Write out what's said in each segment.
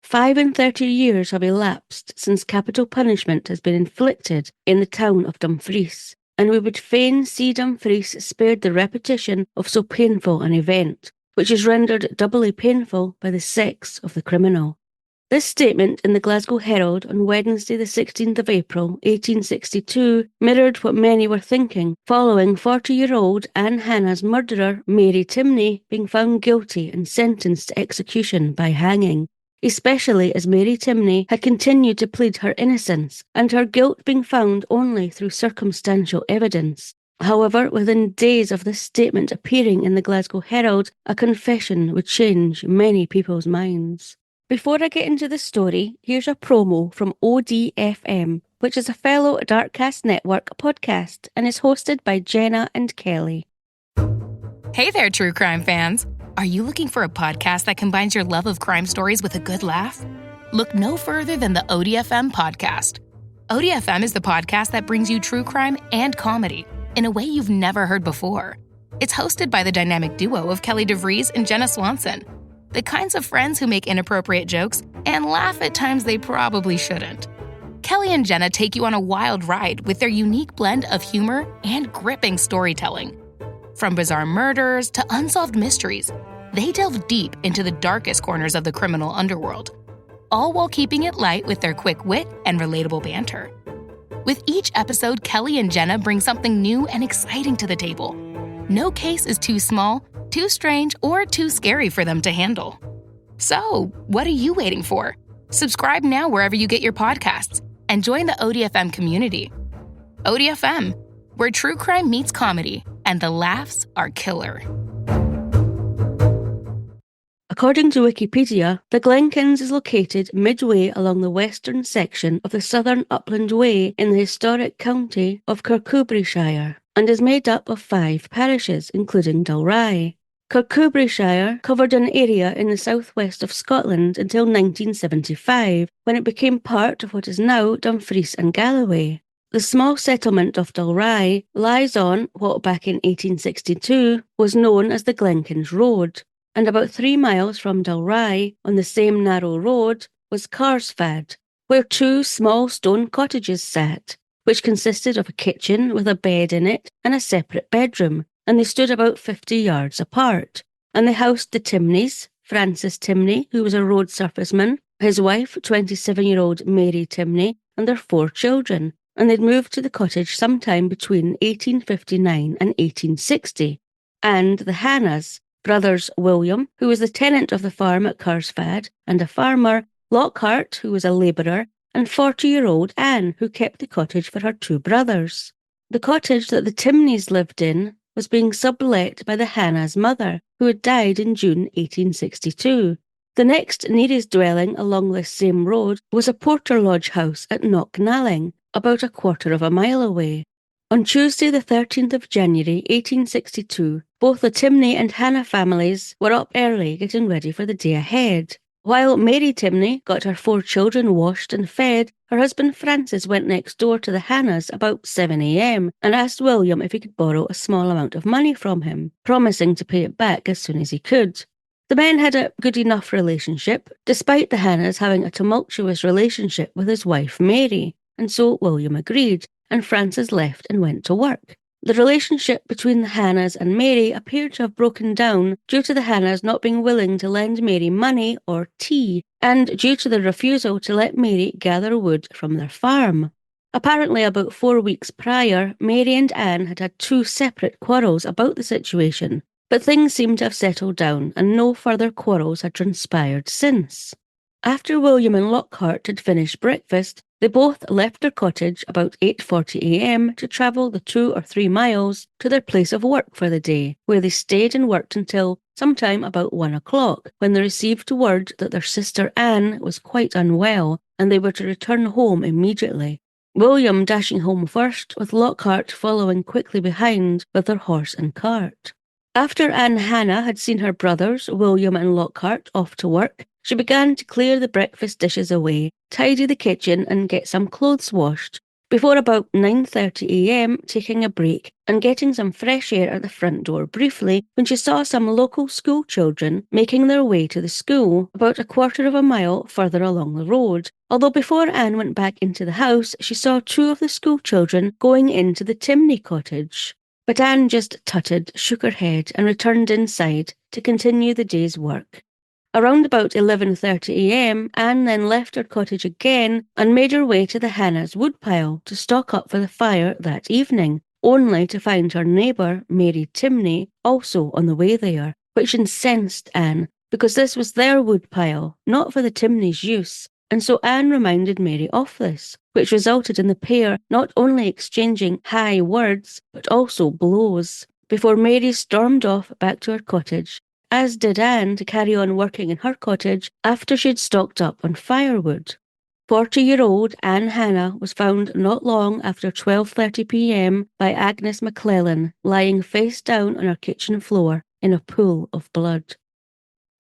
35 years have elapsed since capital punishment has been inflicted in the town of Dumfries, and we would fain see Dumfries spared the repetition of so painful an event, which is rendered doubly painful by the sex of the criminal. This statement in the Glasgow Herald on Wednesday the 16th of April 1862 mirrored what many were thinking following 40-year-old Anne Hannah's murderer Mary Timney being found guilty and sentenced to execution by hanging, especially as Mary Timney had continued to plead her innocence and her guilt being found only through circumstantial evidence. However, within days of this statement appearing in the Glasgow Herald, a confession would change many people's minds. Before I get into the story, here's a promo from ODFM, which is a fellow Darkcast Network podcast and is hosted by Jenna and Kelly. Hey there, true crime fans. Are you looking for a podcast that combines your love of crime stories with a good laugh? Look no further than the ODFM podcast. ODFM is the podcast that brings you true crime and comedy in a way you've never heard before. It's hosted by the dynamic duo of Kelly DeVries and Jenna Swanson, the kinds of friends who make inappropriate jokes and laugh at times they probably shouldn't. Kelly and Jenna take you on a wild ride with their unique blend of humor and gripping storytelling. From bizarre murders to unsolved mysteries, they delve deep into the darkest corners of the criminal underworld, all while keeping it light with their quick wit and relatable banter. With each episode, Kelly and Jenna bring something new and exciting to the table. No case is too small, too strange, or too scary for them to handle. So, what are you waiting for? Subscribe now wherever you get your podcasts and join the ODFM community. ODFM, where true crime meets comedy and the laughs are killer. According to Wikipedia, the Glenkins is located midway along the western section of the Southern Upland Way in the historic county of Kirkcudbrightshire and is made up of 5 parishes, including Dalry. Kirkcudbrightshire covered an area in the southwest of Scotland until 1975, when it became part of what is now Dumfries and Galloway. The small settlement of Dalry lies on what back in 1862 was known as the Glenkins Road, and about 3 miles from Dalry, on the same narrow road, was Carsfad, where 2 small stone cottages sat, which consisted of a kitchen with a bed in it and a separate bedroom, and they stood about 50 yards apart. And they housed the Timneys, Francis Timney, who was a road surfaceman, his wife, 27-year-old Mary Timney, and their 4 children, and they'd moved to the cottage sometime between 1859 and 1860. And the Hannahs, brothers William, who was the tenant of the farm at Carsfad, and a farmer, Lockhart, who was a labourer, and 40-year-old Anne, who kept the cottage for her 2 brothers. The cottage that the Timneys lived in was being sublet by the Hannah's mother, who had died in June 1862. The next nearest dwelling along this same road was a Porter Lodge house at Knocknalling, about a quarter of a mile away. On Tuesday the 13th of January 1862, both the Timney and Hannah families were up early getting ready for the day ahead. While Mary Timney got her 4 children washed and fed, her husband Francis went next door to the Hannahs about 7 a.m. and asked William if he could borrow a small amount of money from him, promising to pay it back as soon as he could. The men had a good enough relationship, despite the Hannahs having a tumultuous relationship with his wife Mary, and so William agreed, and Francis left and went to work. The relationship between the Hannahs and Mary appeared to have broken down due to the Hannahs not being willing to lend Mary money or tea, and due to the refusal to let Mary gather wood from their farm. Apparently, about 4 weeks prior, Mary and Anne had had 2 separate quarrels about the situation, but things seemed to have settled down and no further quarrels had transpired since. After William and Lockhart had finished breakfast, they both left their cottage about 8:40 a.m. to travel the 2 or 3 miles to their place of work for the day, where they stayed and worked until sometime about 1 o'clock, when they received word that their sister Anne was quite unwell and they were to return home immediately. William dashing home first, with Lockhart following quickly behind with their horse and cart. After Anne Hannah had seen her brothers, William and Lockhart, off to work, she began to clear the breakfast dishes away, tidy the kitchen and get some clothes washed, before about 9:30 a.m. taking a break and getting some fresh air at the front door briefly when she saw some local school children making their way to the school about a quarter of a mile further along the road. Although before Anne went back into the house, she saw two of the school children going into the Timney cottage. But Anne just tutted, shook her head and returned inside to continue the day's work. Around about 11:30 a.m, Anne then left her cottage again and made her way to the Hannah's woodpile to stock up for the fire that evening, only to find her neighbour, Mary Timney, also on the way there, which incensed Anne, because this was their woodpile, not for the Timneys' use, and so Anne reminded Mary of this, which resulted in the pair not only exchanging high words, but also blows, before Mary stormed off back to her cottage, as did Anne to carry on working in her cottage after she'd stocked up on firewood. 40-year-old Anne Hannah was found not long after 12:30 p.m. by Agnes McClellan, lying face down on her kitchen floor in a pool of blood.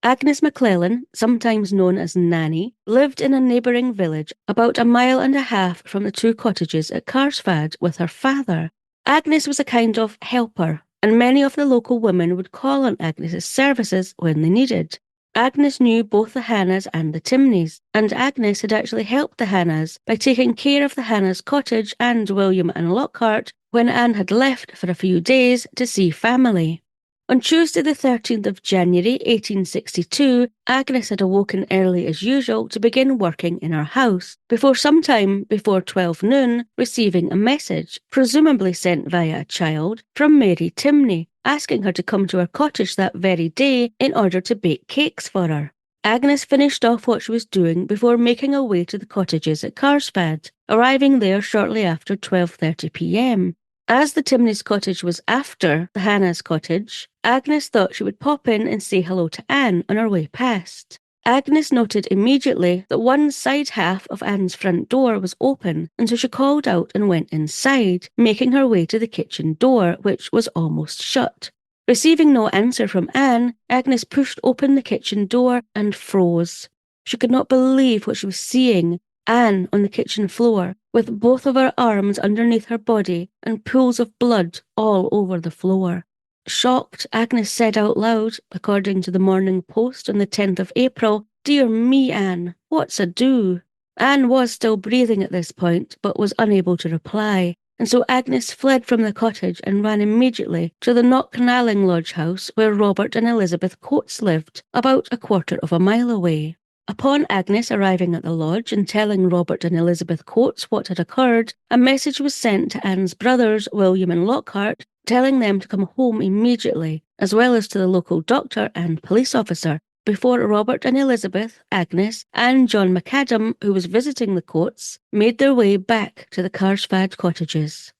Agnes McClellan, sometimes known as Nanny, lived in a neighbouring village about a mile and a half from the two cottages at Carrsfad with her father. Agnes was a kind of helper, and many of the local women would call on Agnes's services when they needed. Agnes knew both the Hannahs and the Timneys, and Agnes had actually helped the Hannahs by taking care of the Hannahs' cottage and William and Lockhart when Anne had left for a few days to see family. On Tuesday the 13th of January 1862, Agnes had awoken early as usual to begin working in her house, before sometime before 12 noon receiving a message, presumably sent via a child, from Mary Timney, asking her to come to her cottage that very day in order to bake cakes for her. Agnes finished off what she was doing before making her way to the cottages at Carrsfad, arriving there shortly after 12:30 p.m. As the Timneys' cottage was after the Hannah's cottage, Agnes thought she would pop in and say hello to Anne on her way past. Agnes noted immediately that one side half of Anne's front door was open, and so she called out and went inside, making her way to the kitchen door, which was almost shut. Receiving no answer from Anne, Agnes pushed open the kitchen door and froze. She could not believe what she was seeing. Anne on the kitchen floor, with both of her arms underneath her body and pools of blood all over the floor. Shocked, Agnes said out loud, according to the Morning Post on the 10th of April, "Dear me, Anne, what's ado?" Anne was still breathing at this point, but was unable to reply, and so Agnes fled from the cottage and ran immediately to the Knocknalling lodge house where Robert and Elizabeth Coates lived, about a quarter of a mile away. Upon Agnes arriving at the lodge and telling Robert and Elizabeth Coates what had occurred, a message was sent to Anne's brothers, William and Lockhart, telling them to come home immediately, as well as to the local doctor and police officer, before Robert and Elizabeth, Agnes, and John McAdam, who was visiting the Coates, made their way back to the Carrsfad cottages.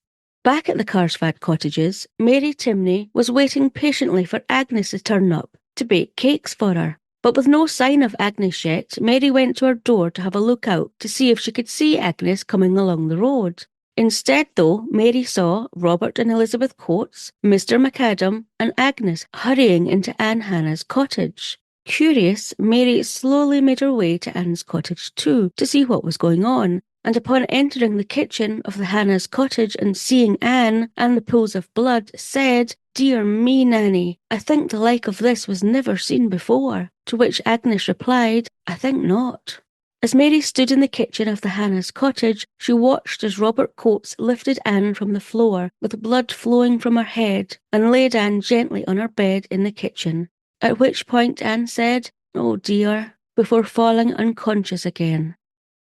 Back at the Carrsfad cottages, Mary Timney was waiting patiently for Agnes to turn up to bake cakes for her. But with no sign of Agnes yet, Mary went to her door to have a look out to see if she could see Agnes coming along the road. Instead, though, Mary saw Robert and Elizabeth Coates, Mr. McAdam, and Agnes hurrying into Anne Hannah's cottage. Curious, Mary slowly made her way to Anne's cottage too, to see what was going on, and upon entering the kitchen of the Hannah's cottage and seeing Anne and the pools of blood, said, "Dear me, Nanny, I think the like of this was never seen before," to which Agnes replied, "I think not." As Mary stood in the kitchen of the Hannah's cottage, she watched as Robert Coates lifted Anne from the floor, with blood flowing from her head, and laid Anne gently on her bed in the kitchen, at which point Anne said, "Oh dear," before falling unconscious again.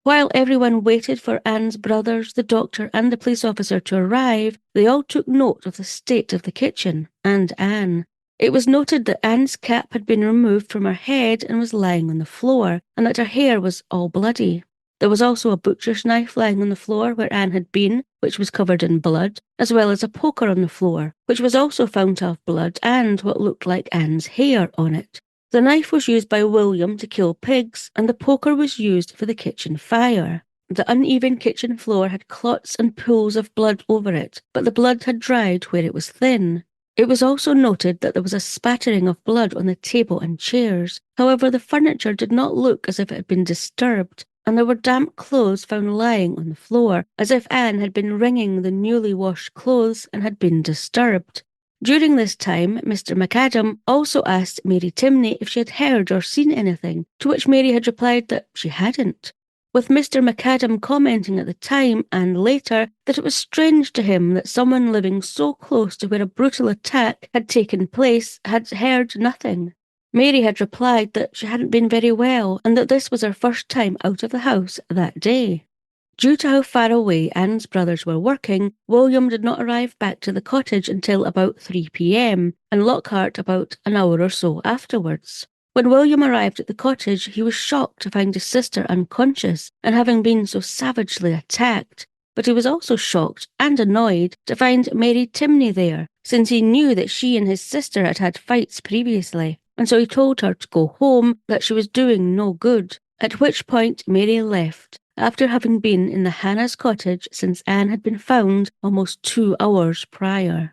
While everyone waited for Anne's brothers, the doctor, and the police officer to arrive, they all took note of the state of the kitchen and Anne. It was noted that Anne's cap had been removed from her head and was lying on the floor, and that her hair was all bloody. There was also a butcher's knife lying on the floor where Anne had been, which was covered in blood, as well as a poker on the floor, which was also found to have blood and what looked like Anne's hair on it. The knife was used by William to kill pigs, and the poker was used for the kitchen fire. The uneven kitchen floor had clots and pools of blood over it, but the blood had dried where it was thin. It was also noted that there was a spattering of blood on the table and chairs. However, the furniture did not look as if it had been disturbed, and there were damp clothes found lying on the floor, as if Anne had been wringing the newly washed clothes and had been disturbed. During this time, Mr. McAdam also asked Mary Timney if she had heard or seen anything, to which Mary had replied that she hadn't, with Mr. McAdam commenting at the time and later that it was strange to him that someone living so close to where a brutal attack had taken place had heard nothing. Mary had replied that she hadn't been very well and that this was her first time out of the house that day. Due to how far away Anne's brothers were working, William did not arrive back to the cottage until about 3 p.m, and Lockhart about an hour or so afterwards. When William arrived at the cottage, he was shocked to find his sister unconscious and having been so savagely attacked. But he was also shocked and annoyed to find Mary Timney there, since he knew that she and his sister had had fights previously, and so he told her to go home, that she was doing no good, at which point Mary left, after having been in the Hannah's cottage since Anne had been found almost 2 hours prior.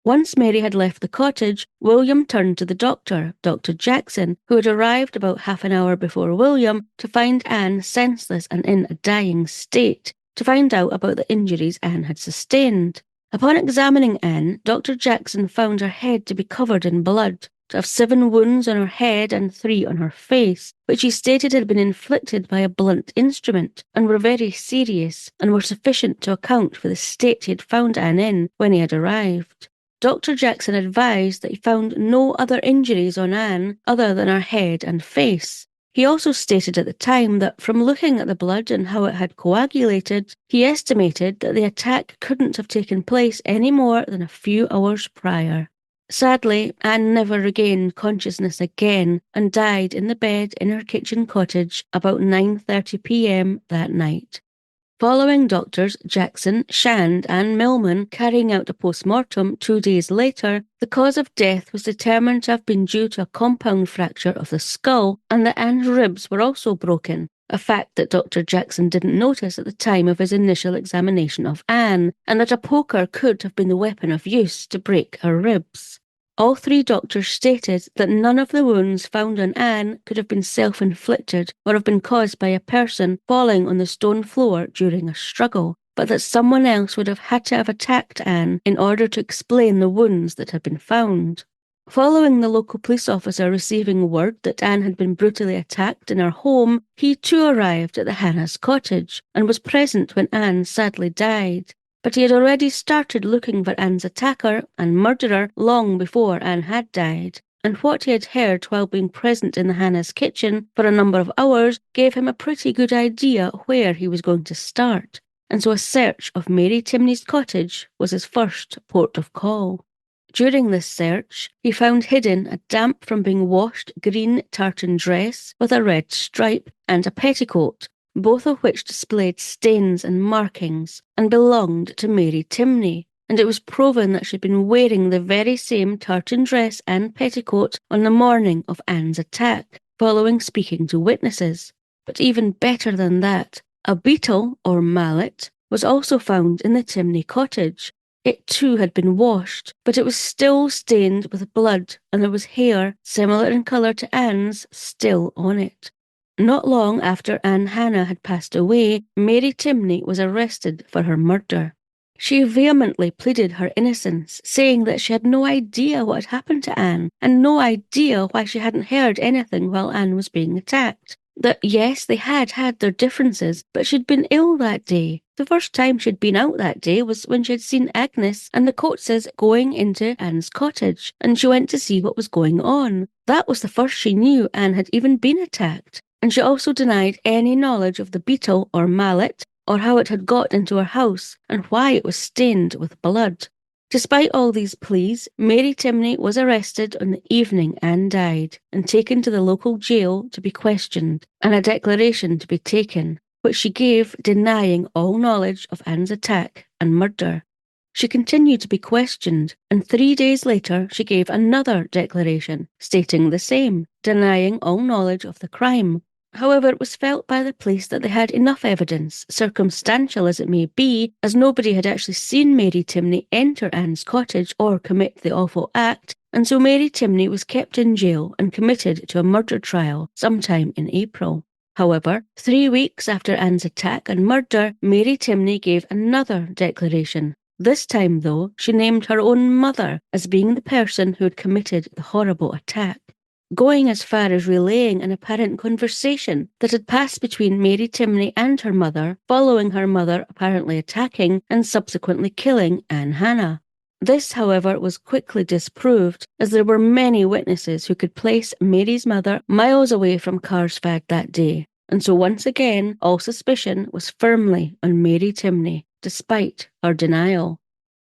Once Mary had left the cottage, William turned to the doctor, Dr. Jackson, who had arrived about half an hour before William to find Anne senseless and in a dying state, to find out about the injuries Anne had sustained. Upon examining Anne, Dr. Jackson found her head to be covered in blood, to have 7 wounds on her head and 3 on her face, which he stated had been inflicted by a blunt instrument and were very serious and were sufficient to account for the state he had found Anne in when he had arrived. Dr. Jackson advised that he found no other injuries on Anne other than her head and face. He also stated at the time that from looking at the blood and how it had coagulated, he estimated that the attack couldn't have taken place any more than a few hours prior. Sadly, Anne never regained consciousness again and died in the bed in her kitchen cottage about 9:30 p.m. that night. Following doctors Jackson, Shand and Millman carrying out a post-mortem 2 days later, the cause of death was determined to have been due to a compound fracture of the skull and that Anne's ribs were also broken, a fact that Dr. Jackson didn't notice at the time of his initial examination of Anne, and that a poker could have been the weapon of use to break her ribs. All 3 doctors stated that none of the wounds found on Anne could have been self-inflicted or have been caused by a person falling on the stone floor during a struggle, but that someone else would have had to have attacked Anne in order to explain the wounds that had been found. Following the local police officer receiving word that Anne had been brutally attacked in her home, he too arrived at the Hannah's cottage and was present when Anne sadly died. But he had already started looking for Anne's attacker and murderer long before Anne had died, and what he had heard while being present in the Hannah's kitchen for a number of hours gave him a pretty good idea where he was going to start, and so a search of Mary Timney's cottage was his first port of call. During this search, he found hidden a damp from being washed green tartan dress with a red stripe and a petticoat, both of which displayed stains and markings and belonged to Mary Timney, and it was proven that she had been wearing the very same tartan dress and petticoat on the morning of Anne's attack, following speaking to witnesses. But even better than that, a beetle, or mallet, was also found in the Timney cottage. It too had been washed, but it was still stained with blood, and there was hair, similar in colour to Anne's, still on it. Not long after Anne Hannah had passed away, Mary Timney was arrested for her murder. She vehemently pleaded her innocence, saying that she had no idea what had happened to Anne, and no idea why she hadn't heard anything while Anne was being attacked. That yes, they had had their differences, but she'd been ill that day. The first time she'd been out that day was when she had seen Agnes and the Coateses going into Anne's cottage, and she went to see what was going on. That was the first she knew Anne had even been attacked. And she also denied any knowledge of the beetle or mallet, or how it had got into her house, and why it was stained with blood. Despite all these pleas, Mary Timney was arrested on the evening Anne died, and taken to the local jail to be questioned, and a declaration to be taken, which she gave denying all knowledge of Anne's attack and murder. She continued to be questioned, and 3 days later she gave another declaration, stating the same, denying all knowledge of the crime. However, it was felt by the police that they had enough evidence, circumstantial as it may be, as nobody had actually seen Mary Timney enter Anne's cottage or commit the awful act, and so Mary Timney was kept in jail and committed to a murder trial sometime in April. However, 3 weeks after Anne's attack and murder, Mary Timney gave another declaration. This time, though, she named her own mother as being the person who had committed the horrible attack, going as far as relaying an apparent conversation that had passed between Mary Timney and her mother following her mother apparently attacking and subsequently killing Anne Hannah. This, however, was quickly disproved, as there were many witnesses who could place Mary's mother miles away from Carrsfag that day, and so once again all suspicion was firmly on Mary Timney, despite her denial.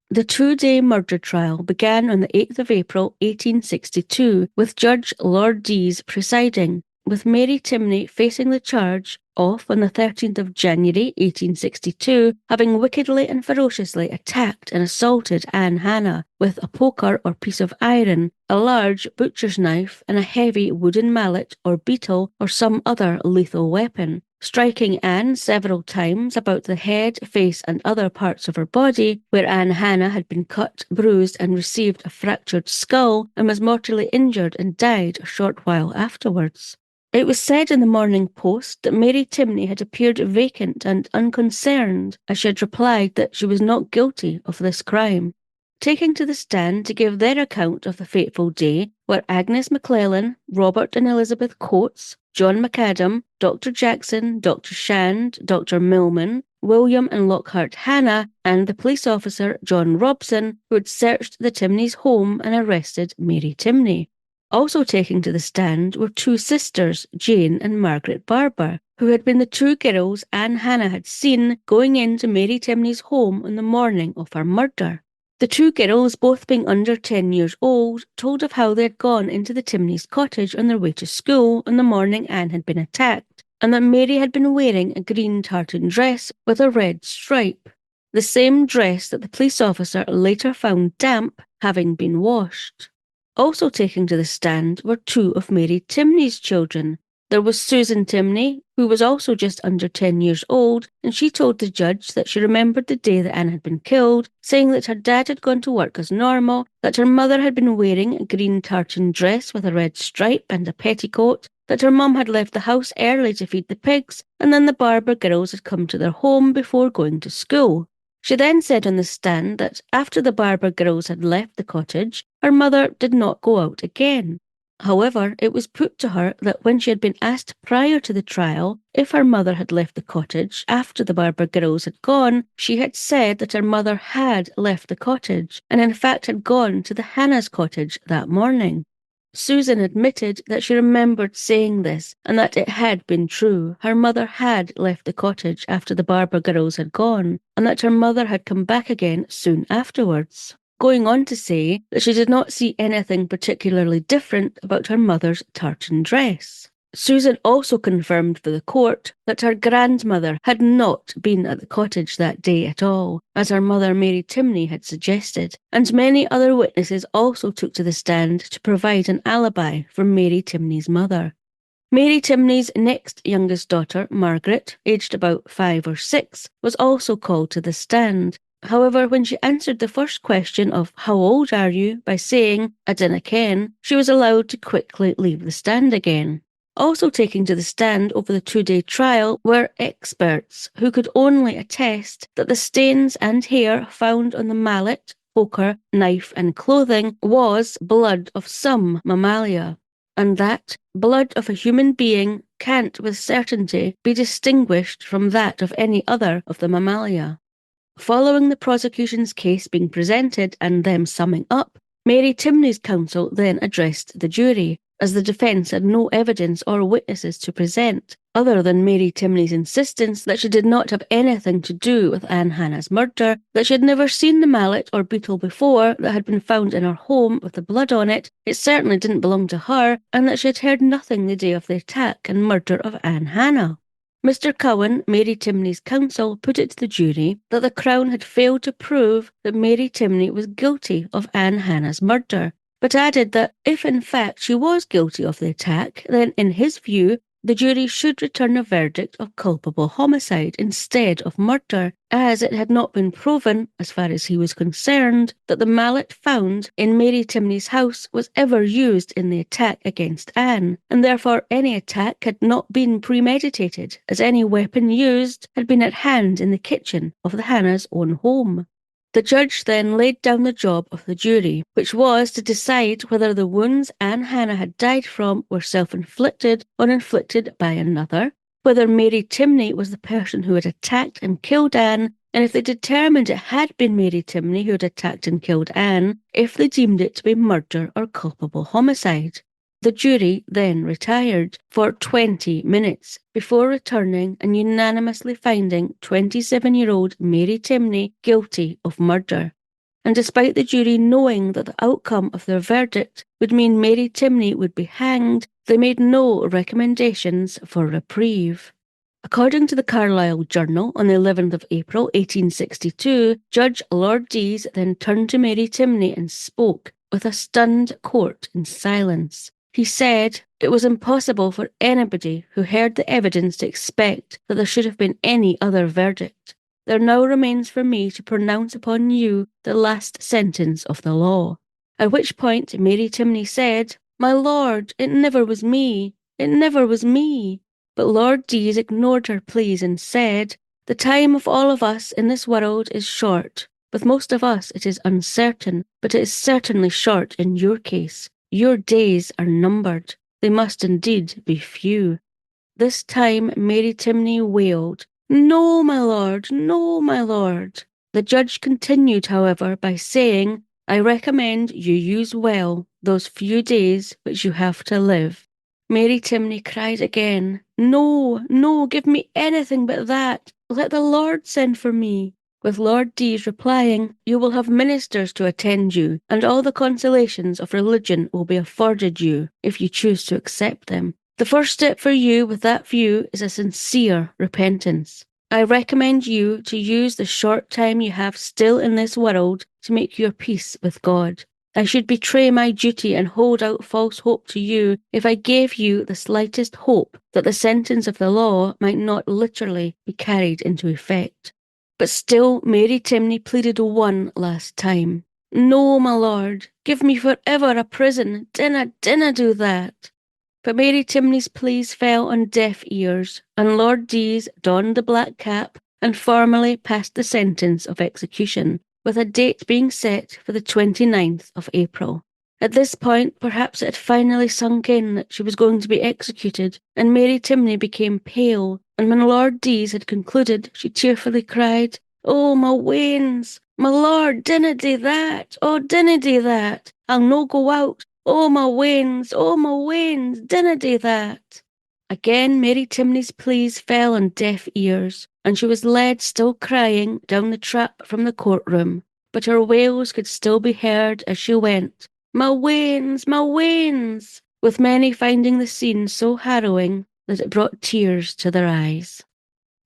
The 2-day murder trial began on the 8th of April 1862, with Judge Lord Deas presiding, with Mary Timney facing the charge of, on the 13th of January 1862, having wickedly and ferociously attacked and assaulted Anne Hannah with a poker or piece of iron, a large butcher's knife, and a heavy wooden mallet or beetle or some other lethal weapon, striking Anne several times about the head, face, and other parts of her body, where Anne Hannah had been cut, bruised, and received a fractured skull and was mortally injured and died a short while afterwards. It was said in the Morning Post that Mary Timney had appeared vacant and unconcerned as she had replied that she was not guilty of this crime. Taking to the stand to give their account of the fateful day were Agnes McClellan, Robert and Elizabeth Coates, John McAdam, Dr. Jackson, Dr. Shand, Dr. Millman, William and Lockhart Hannah, and the police officer John Robson, who had searched the Timneys' home and arrested Mary Timney. Also taking to the stand were two sisters, Jane and Margaret Barber, who had been the two girls Anne Hannah had seen going into Mary Timney's home on the morning of her murder. The two girls, both being under 10 years old, told of how they had gone into the Timneys' cottage on their way to school on the morning Anne had been attacked, and that Mary had been wearing a green tartan dress with a red stripe, the same dress that the police officer later found damp, having been washed. Also taking to the stand were two of Mary Timney's children. There was Susan Timney, who was also just under 10 years old, and she told the judge that she remembered the day that Anne had been killed, saying that her dad had gone to work as normal, that her mother had been wearing a green tartan dress with a red stripe and a petticoat, that her mum had left the house early to feed the pigs, and then the Barber girls had come to their home before going to school. She then said on the stand that after the Barber girls had left the cottage, her mother did not go out again. However, it was put to her that when she had been asked prior to the trial if her mother had left the cottage after the Barber girls had gone, she had said that her mother had left the cottage, and in fact had gone to the Hannah's cottage that morning. Susan admitted that she remembered saying this and that it had been true. Her mother had left the cottage after the Barber girls had gone, and that her mother had come back again soon afterwards, going on to say that she did not see anything particularly different about her mother's tartan dress. Susan also confirmed for the court that her grandmother had not been at the cottage that day at all, as her mother Mary Timney had suggested, and many other witnesses also took to the stand to provide an alibi for Mary Timney's mother. Mary Timney's next youngest daughter, Margaret, aged about 5 or 6, was also called to the stand. However, when she answered the first question of "How old are you?" by saying "I dinna ken," she was allowed to quickly leave the stand again. Also taking to the stand over the 2-day trial were experts who could only attest that the stains and hair found on the mallet, poker, knife and clothing was blood of some mammalia, and that blood of a human being can't with certainty be distinguished from that of any other of the mammalia. Following the prosecution's case being presented and them summing up, Mary Timney's counsel then addressed the jury, as the defence had no evidence or witnesses to present, other than Mary Timney's insistence that she did not have anything to do with Anne Hannah's murder, that she had never seen the mallet or beetle before that had been found in her home with the blood on it, it certainly didn't belong to her, and that she had heard nothing the day of the attack and murder of Anne Hannah. Mr. Cowan, Mary Timney's counsel, put it to the jury that the Crown had failed to prove that Mary Timney was guilty of Anne Hannah's murder, but added that if in fact she was guilty of the attack, then in his view, the jury should return a verdict of culpable homicide instead of murder, as it had not been proven, as far as he was concerned, that the mallet found in Mary Timney's house was ever used in the attack against Anne, and therefore any attack had not been premeditated, as any weapon used had been at hand in the kitchen of the Hannah's own home. The judge then laid down the job of the jury, which was to decide whether the wounds Anne Hannah had died from were self-inflicted or inflicted by another, whether Mary Timney was the person who had attacked and killed Anne, and if they determined it had been Mary Timney who had attacked and killed Anne, if they deemed it to be murder or culpable homicide. The jury then retired for 20 minutes before returning and unanimously finding 27-year-old Mary Timney guilty of murder. And despite the jury knowing that the outcome of their verdict would mean Mary Timney would be hanged, they made no recommendations for reprieve. According to the Carlisle Journal, on the 11th of April 1862, Judge Lord Deas then turned to Mary Timney and spoke with a stunned court in silence. He said it was impossible for anybody who heard the evidence to expect that there should have been any other verdict. There now remains for me to pronounce upon you the last sentence of the law. At which point Mary Timney said, "My lord, it never was me. It never was me." But Lord Deas ignored her pleas and said, "The time of all of us in this world is short. With most of us it is uncertain, but it is certainly short in your case. Your days are numbered. They must indeed be few." This time Mary Timney wailed, "No, my lord, no, my lord." The judge continued, however, by saying, "I recommend you use well those few days which you have to live." Mary Timney cried again, "No, no, give me anything but that. Let the Lord send for me." With Lord Deas replying, "You will have ministers to attend you, and all the consolations of religion will be afforded you, if you choose to accept them. The first step for you with that view is a sincere repentance. I recommend you to use the short time you have still in this world to make your peace with God. I should betray my duty and hold out false hope to you if I gave you the slightest hope that the sentence of the law might not literally be carried into effect." But still Mary Timney pleaded one last time. "No, my lord, give me for ever a prison. Dinna do that." But Mary Timney's pleas fell on deaf ears, and Lord Deas donned the black cap and formally passed the sentence of execution, with a date being set for the 29th of April. At this point, perhaps it had finally sunk in that she was going to be executed, and Mary Timney became pale, and when Lord Deas had concluded, she tearfully cried, "Oh, my wains! My lord, dinna do that! Oh, dinna do that! I'll no go out! Oh, my wains! Oh, my wains! Dinna do that!" Again Mary Timney's pleas fell on deaf ears, and she was led, still crying, down the trap from the courtroom, but her wails could still be heard as she went, "My wains! My wains!" with many finding the scene so harrowing that it brought tears to their eyes.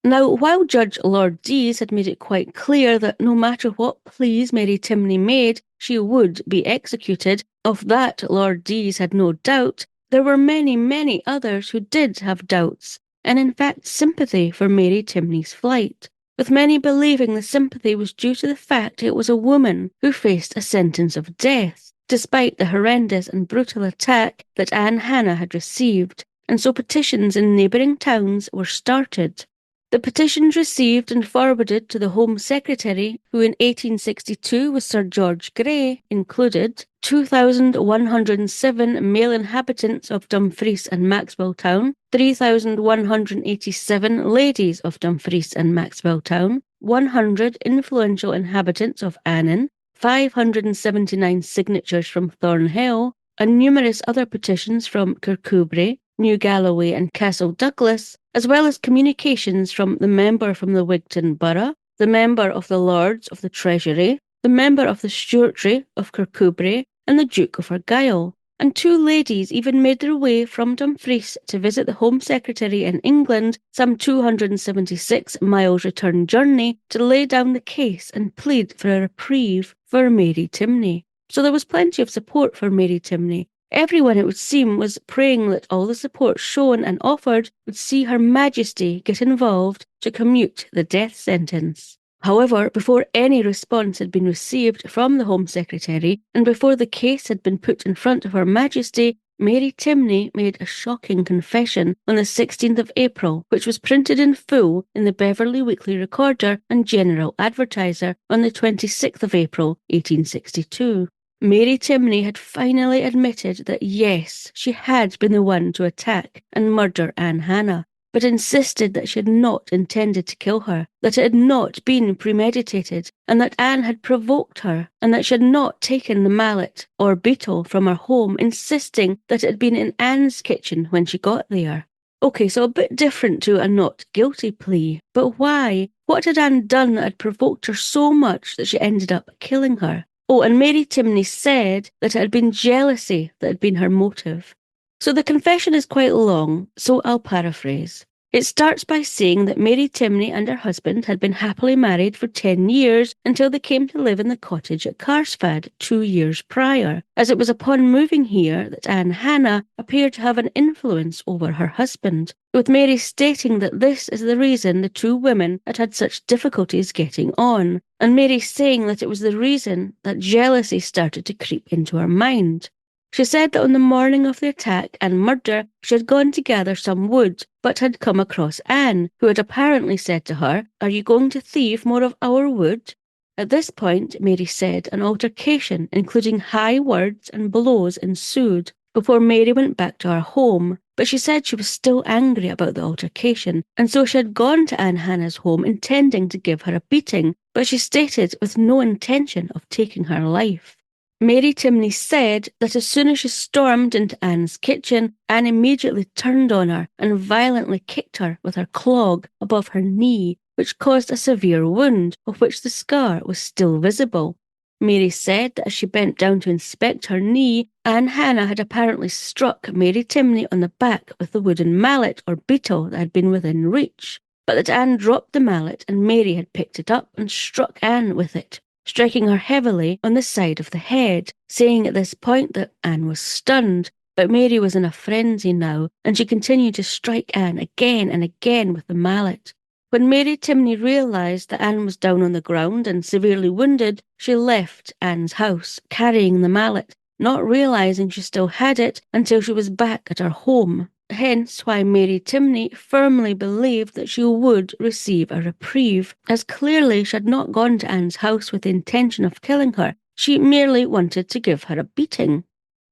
Now, while Judge Lord Deas had made it quite clear that no matter what pleas Mary Timney made, she would be executed, of that Lord Deas had no doubt, there were many, many others who did have doubts, and in fact sympathy for Mary Timney's flight, with many believing the sympathy was due to the fact it was a woman who faced a sentence of death, despite the horrendous and brutal attack that Anne Hannah had received, and so petitions in neighbouring towns were started. The petitions received and forwarded to the Home Secretary, who in 1862 was Sir George Grey, included 2,107 male inhabitants of Dumfries and Maxwell Town, 3,187 ladies of Dumfries and Maxwell Town, 100 influential inhabitants of Annan, 579 signatures from Thornhill, and numerous other petitions from Kirkcudbright, New Galloway and Castle Douglas, as well as communications from the member from the Wigton Borough, the member of the Lords of the Treasury, the member of the Stewartry of Kirkcudbright, and the Duke of Argyll. And two ladies even made their way from Dumfries to visit the Home Secretary in England, some 276 miles return journey, to lay down the case and plead for a reprieve for Mary Timney. So there was plenty of support for Mary Timney, Everyone, it would seem, was praying that all the support shown and offered would see Her Majesty get involved to commute the death sentence. However, before any response had been received from the Home Secretary, and before the case had been put in front of Her Majesty, Mary Timney made a shocking confession on the 16th of April, which was printed in full in the Beverley Weekly Recorder and General Advertiser on the 26th of April, 1862. Mary Timney had finally admitted that yes, she had been the one to attack and murder Anne Hannah, but insisted that she had not intended to kill her, that it had not been premeditated, and that Anne had provoked her, and that she had not taken the mallet or beetle from her home, insisting that it had been in Anne's kitchen when she got there. Okay, so a bit different to a not guilty plea, but why? What had Anne done that had provoked her so much that she ended up killing her? Oh, and Mary Timney said that it had been jealousy that had been her motive. So the confession is quite long, so I'll paraphrase. It starts by saying that Mary Timney and her husband had been happily married for 10 years until they came to live in the cottage at Carstfad 2 years prior, as it was upon moving here that Anne Hannah appeared to have an influence over her husband, with Mary stating that this is the reason the two women had had such difficulties getting on, and Mary saying that it was the reason that jealousy started to creep into her mind. She said that on the morning of the attack and murder, she had gone to gather some wood, but had come across Anne, who had apparently said to her, "Are you going to thieve more of our wood?" At this point, Mary said, an altercation, including high words and blows, ensued before Mary went back to her home. But she said she was still angry about the altercation, and so she had gone to Anne Hannah's home intending to give her a beating, but she stated with no intention of taking her life. Mary Timney said that as soon as she stormed into Anne's kitchen, Anne immediately turned on her and violently kicked her with her clog above her knee, which caused a severe wound, of which the scar was still visible. Mary said that as she bent down to inspect her knee, Anne Hannah had apparently struck Mary Timney on the back with the wooden mallet or beetle that had been within reach, but that Anne dropped the mallet and Mary had picked it up and struck Anne with it, striking her heavily on the side of the head, saying at this point that Anne was stunned, but Mary was in a frenzy now, and she continued to strike Anne again and again with the mallet. When Mary Timney realised that Anne was down on the ground and severely wounded, she left Anne's house, carrying the mallet, not realising she still had it until she was back at her home. Hence why Mary Timney firmly believed that she would receive a reprieve, as clearly she had not gone to Anne's house with the intention of killing her. She merely wanted to give her a beating.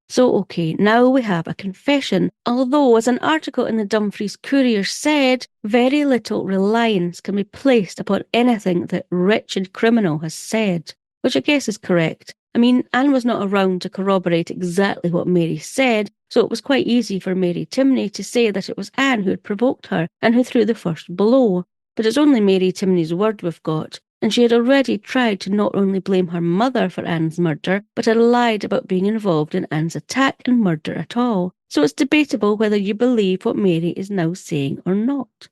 So, okay, now we have a confession, although, as an article in the Dumfries Courier said, very little reliance can be placed upon anything that wretched criminal has said, which I guess is correct. I mean, Anne was not around to corroborate exactly what Mary said, so it was quite easy for Mary Timney to say that it was Anne who had provoked her and who threw the first blow. But it's only Mary Timney's word we've got, and she had already tried to not only blame her mother for Anne's murder, but had lied about being involved in Anne's attack and murder at all. So it's debatable whether you believe what Mary is now saying or not.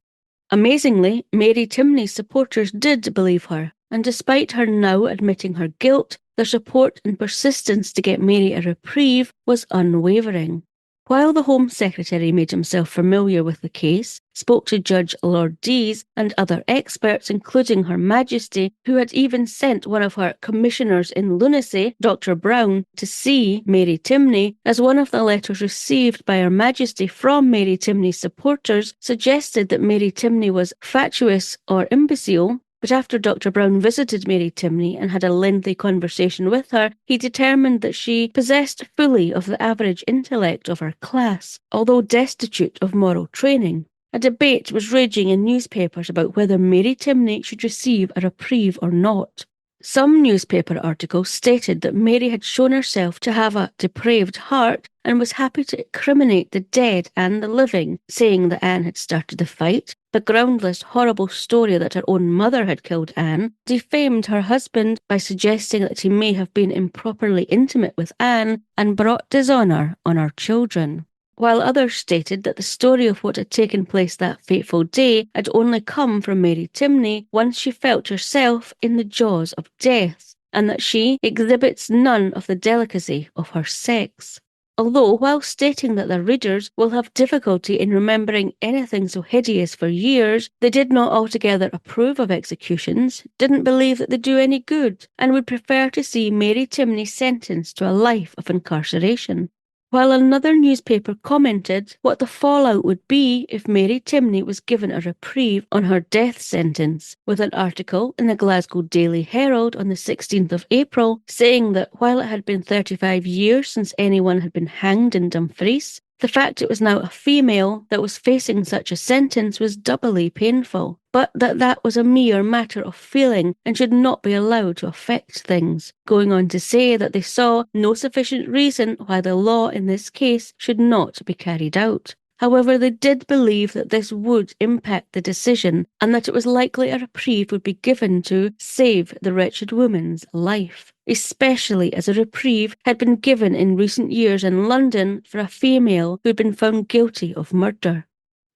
Amazingly, Mary Timney's supporters did believe her, and despite her now admitting her guilt, their support and persistence to get Mary a reprieve was unwavering. While the Home Secretary made himself familiar with the case, spoke to Judge Lord Deas and other experts, including Her Majesty, who had even sent one of her commissioners in lunacy, Dr. Brown, to see Mary Timney, as one of the letters received by Her Majesty from Mary Timney's supporters suggested that Mary Timney was fatuous or imbecile. But after Dr. Brown visited Mary Timney and had a lengthy conversation with her, he determined that she possessed fully of the average intellect of her class, although destitute of moral training. A debate was raging in newspapers about whether Mary Timney should receive a reprieve or not. Some newspaper articles stated that Mary had shown herself to have a depraved heart and was happy to incriminate the dead and the living, saying that Anne had started the fight. The groundless, horrible story that her own mother had killed Anne defamed her husband by suggesting that he may have been improperly intimate with Anne and brought dishonour on our children, while others stated that the story of what had taken place that fateful day had only come from Mary Timney once she felt herself in the jaws of death, and that she exhibits none of the delicacy of her sex. Although, while stating that their readers will have difficulty in remembering anything so hideous for years, they did not altogether approve of executions, didn't believe that they do any good, and would prefer to see Mary Timney sentenced to a life of incarceration. While another newspaper commented what the fallout would be if Mary Timney was given a reprieve on her death sentence, with an article in the Glasgow Daily Herald on the 16th of April saying that while it had been 35 years since anyone had been hanged in Dumfries, the fact it was now a female that was facing such a sentence was doubly painful, but that was a mere matter of feeling and should not be allowed to affect things, going on to say that they saw no sufficient reason why the law in this case should not be carried out. However, they did believe that this would impact the decision and that it was likely a reprieve would be given to save the wretched woman's life, especially as a reprieve had been given in recent years in London for a female who had been found guilty of murder.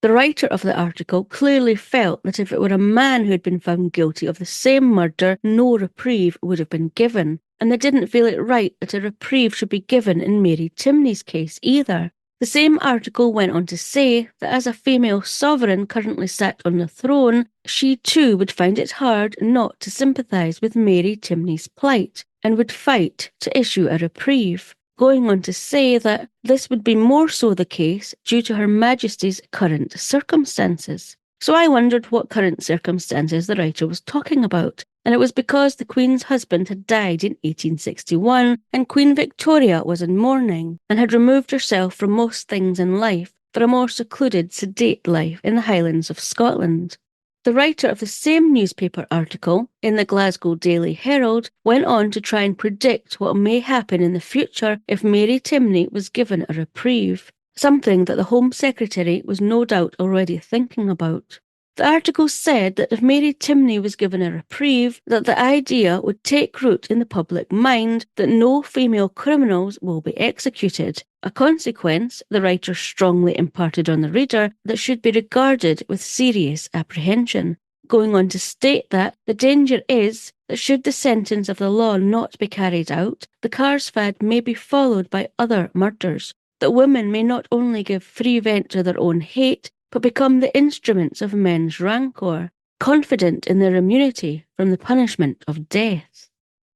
The writer of the article clearly felt that if it were a man who had been found guilty of the same murder, no reprieve would have been given, and they didn't feel it right that a reprieve should be given in Mary Timney's case either. The same article went on to say that as a female sovereign currently sat on the throne, she too would find it hard not to sympathise with Mary Timney's plight, and would fight to issue a reprieve, going on to say that this would be more so the case due to Her Majesty's current circumstances. So I wondered what current circumstances the writer was talking about, and it was because the Queen's husband had died in 1861 and Queen Victoria was in mourning and had removed herself from most things in life for a more secluded, sedate life in the Highlands of Scotland. The writer of the same newspaper article in the Glasgow Daily Herald went on to try and predict what may happen in the future if Mary Timney was given a reprieve, something that the Home Secretary was no doubt already thinking about. The article said that if Mary Timney was given a reprieve, that the idea would take root in the public mind that no female criminals will be executed, a consequence the writer strongly imparted on the reader that should be regarded with serious apprehension, going on to state that the danger is that should the sentence of the law not be carried out, the Karsfad may be followed by other murders, that women may not only give free vent to their own hate, but become the instruments of men's rancour, confident in their immunity from the punishment of death.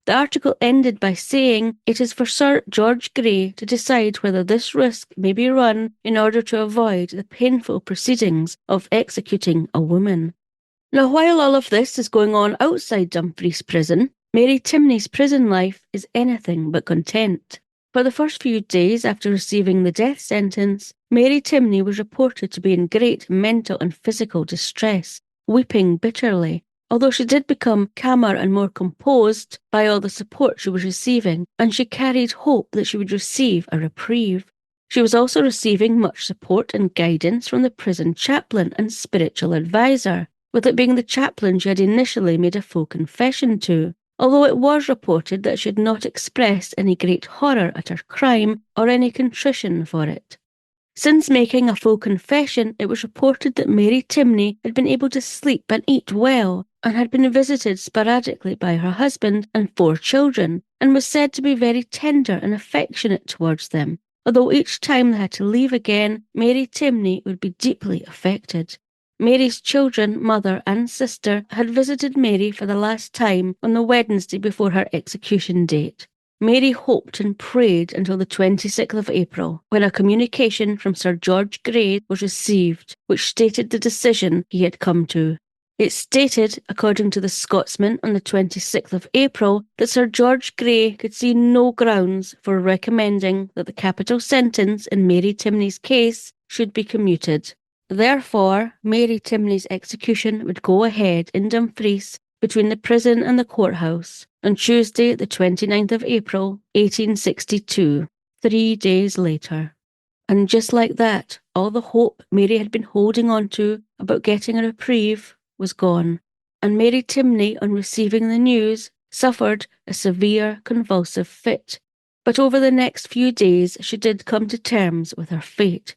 The article ended by saying it is for Sir George Grey to decide whether this risk may be run in order to avoid the painful proceedings of executing a woman. Now, while all of this is going on outside Dumfries Prison, Mary Timney's prison life is anything but content. For the first few days after receiving the death sentence, Mary Timney was reported to be in great mental and physical distress, weeping bitterly, although she did become calmer and more composed by all the support she was receiving, and she carried hope that she would receive a reprieve. She was also receiving much support and guidance from the prison chaplain and spiritual advisor, with it being the chaplain she had initially made a full confession to, although it was reported that she had not expressed any great horror at her crime or any contrition for it. Since making a full confession, it was reported that Mary Timney had been able to sleep and eat well, and had been visited sporadically by her husband and 4 children, and was said to be very tender and affectionate towards them, although each time they had to leave again, Mary Timney would be deeply affected. Mary's children, mother and sister had visited Mary for the last time on the Wednesday before her execution date. Mary hoped and prayed until the 26th of April, when a communication from Sir George Grey was received, which stated the decision he had come to. It stated, according to the Scotsman on the 26th of April, that Sir George Grey could see no grounds for recommending that the capital sentence in Mary Timney's case should be commuted. Therefore, Mary Timney's execution would go ahead in Dumfries between the prison and the courthouse on Tuesday, the 29th of April, 1862, 3 days later. And just like that, all the hope Mary had been holding on to about getting a reprieve was gone, and Mary Timney, on receiving the news, suffered a severe convulsive fit. But over the next few days she did come to terms with her fate,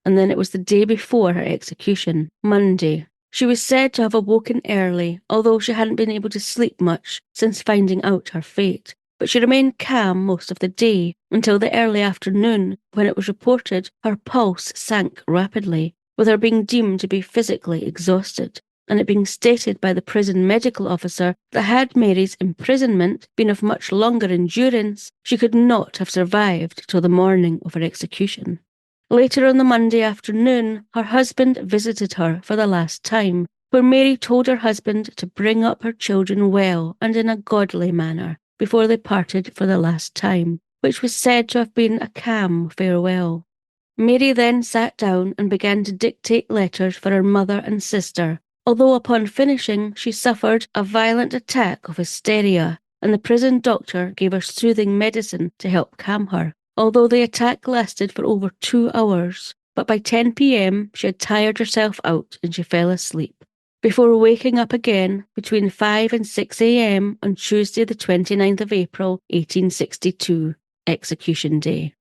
and then it was the day before her execution, Monday. She was said to have awoken early, although she hadn't been able to sleep much since finding out her fate. but she remained calm most of the day until the early afternoon, when it was reported her pulse sank rapidly, with her being deemed to be physically exhausted, and it being stated by the prison medical officer that had Mary's imprisonment been of much longer endurance, she could not have survived till the morning of her execution. Later on the Monday afternoon, her husband visited her for the last time, where Mary told her husband to bring up her children well and in a godly manner before they parted for the last time, which was said to have been a calm farewell. Mary then sat down and began to dictate letters for her mother and sister, although upon finishing she suffered a violent attack of hysteria, and the prison doctor gave her soothing medicine to help calm her, although the attack lasted for over 2 hours. But by 10 p.m. she had tired herself out and she fell asleep, before waking up again between 5 and 6 a.m. on Tuesday the 29th of April, 1862, execution day.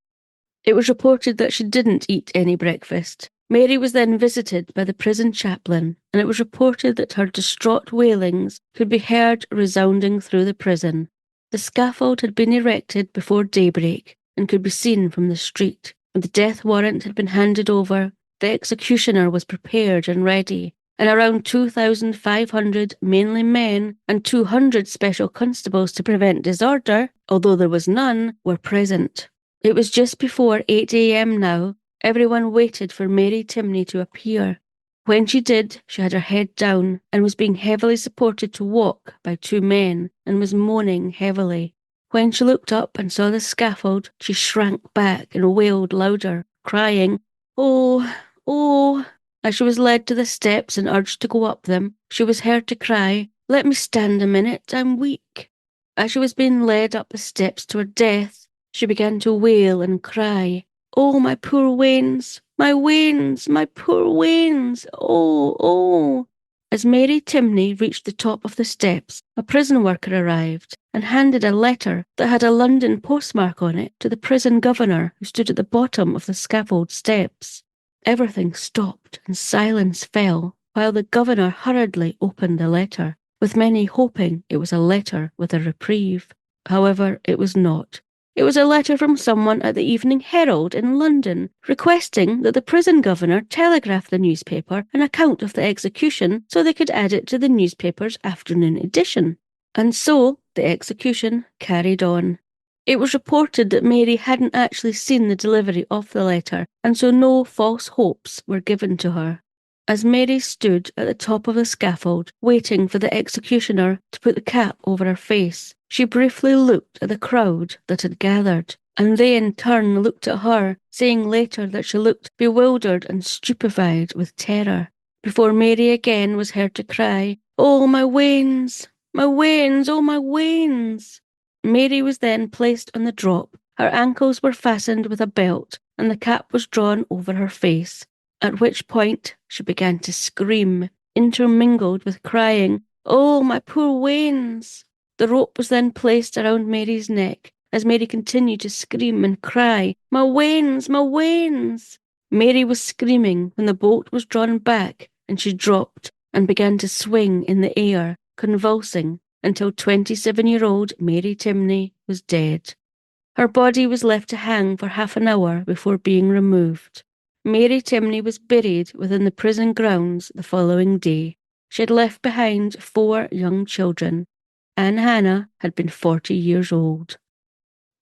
It was reported that she didn't eat any breakfast. Mary was then visited by the prison chaplain, and it was reported that her distraught wailings could be heard resounding through the prison. The scaffold had been erected before daybreak and could be seen from the street. When the death warrant had been handed over, the executioner was prepared and ready, and around 2,500, mainly men, and 200 special constables to prevent disorder, although there was none, were present. It was just before 8 a.m. now. Everyone waited for Mary Timney to appear. When she did, she had her head down and was being heavily supported to walk by 2 men and was moaning heavily. When she looked up and saw the scaffold, she shrank back and wailed louder, crying, "Oh, oh." As she was led to the steps and urged to go up them, she was heard to cry, "Let me stand a minute, I'm weak." As she was being led up the steps to her death, she began to wail and cry, "Oh, my poor wains, my wains, my poor wains, oh, oh." As Mary Timney reached the top of the steps, a prison worker arrived and handed a letter that had a London postmark on it to the prison governor, who stood at the bottom of the scaffold steps. Everything stopped and silence fell while the governor hurriedly opened the letter, with many hoping it was a letter with a reprieve. However, it was not. It was a letter from someone at the Evening Herald in London, requesting that the prison governor telegraph the newspaper an account of the execution so they could add it to the newspaper's afternoon edition. And so the execution carried on. It was reported that Mary hadn't actually seen the delivery of the letter, and so no false hopes were given to her. As Mary stood at the top of the scaffold, waiting for the executioner to put the cap over her face, she briefly looked at the crowd that had gathered, and they in turn looked at her, saying later that she looked bewildered and stupefied with terror, before Mary again was heard to cry, "Oh, my wains, my wains, oh, my wains." Mary was then placed on the drop. Her ankles were fastened with a belt, and the cap was drawn over her face, at which point she began to scream, intermingled with crying, "Oh, my poor wains." The rope was then placed around Mary's neck, as Mary continued to scream and cry, "My wains, my wains." Mary was screaming when the bolt was drawn back, and she dropped and began to swing in the air, convulsing, until 27-year-old Mary Timney was dead. Her body was left to hang for half an hour before being removed. Mary Timney was buried within the prison grounds the following day. She had left behind 4 young children. Anne Hannah had been 40 years old.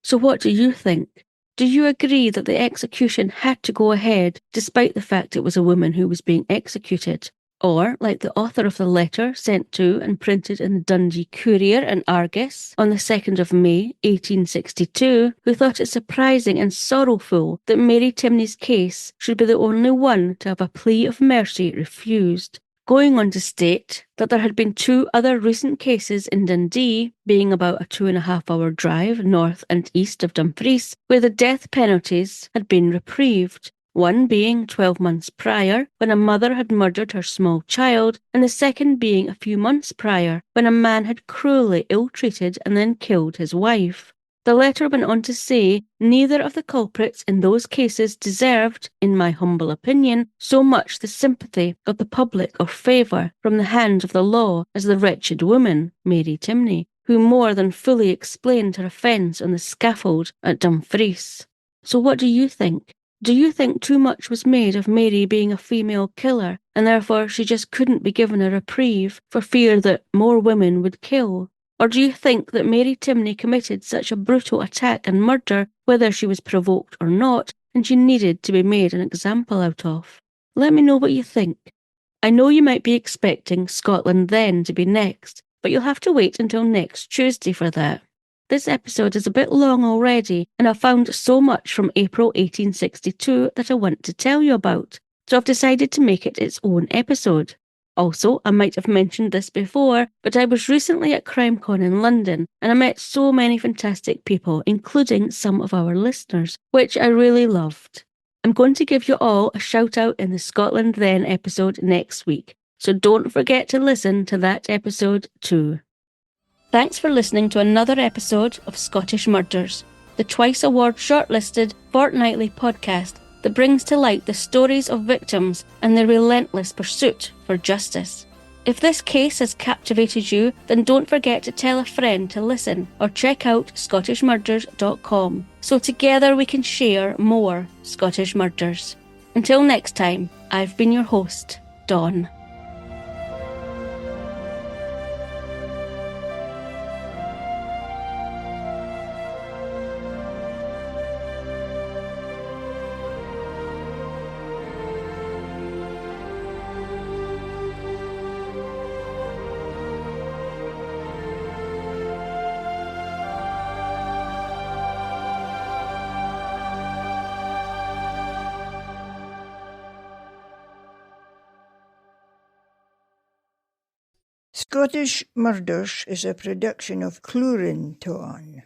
So what do you think? Do you agree that the execution had to go ahead despite the fact it was a woman who was being executed? Or, like the author of the letter sent to and printed in the Dundee Courier and Argus on the 2nd of May, 1862, who thought it surprising and sorrowful that Mary Timney's case should be the only one to have a plea of mercy refused, going on to state that there had been 2 other recent cases in Dundee, being about a 2.5-hour drive north and east of Dumfries, where the death penalties had been reprieved. One being 12 months prior, when a mother had murdered her small child, and the second being a few months prior, when a man had cruelly ill-treated and then killed his wife. The letter went on to say, neither of the culprits in those cases deserved, in my humble opinion, so much the sympathy of the public or favour from the hands of the law as the wretched woman, Mary Timney, who more than fully explained her offence on the scaffold at Dumfries. So what do you think? Do you think too much was made of Mary being a female killer, and therefore she just couldn't be given a reprieve for fear that more women would kill? Or do you think that Mary Timney committed such a brutal attack and murder, whether she was provoked or not, and she needed to be made an example out of? Let me know what you think. I know you might be expecting Scotland Then to be next, but you'll have to wait until next Tuesday for that. This episode is a bit long already, and I found so much from April 1862 that I want to tell you about, so I've decided to make it its own episode. Also, I might have mentioned this before, but I was recently at CrimeCon in London, and I met so many fantastic people, including some of our listeners, which I really loved. I'm going to give you all a shout out in the Scotland Then episode next week, so don't forget to listen to that episode too. Thanks for listening to another episode of Scottish Murders, the twice award shortlisted fortnightly podcast that brings to light the stories of victims and their relentless pursuit for justice. If this case has captivated you, then don't forget to tell a friend to listen or check out scottishmurders.com so together we can share more Scottish murders. Until next time, I've been your host, Dawn. Scottish Murders is a production of Clurin Ton.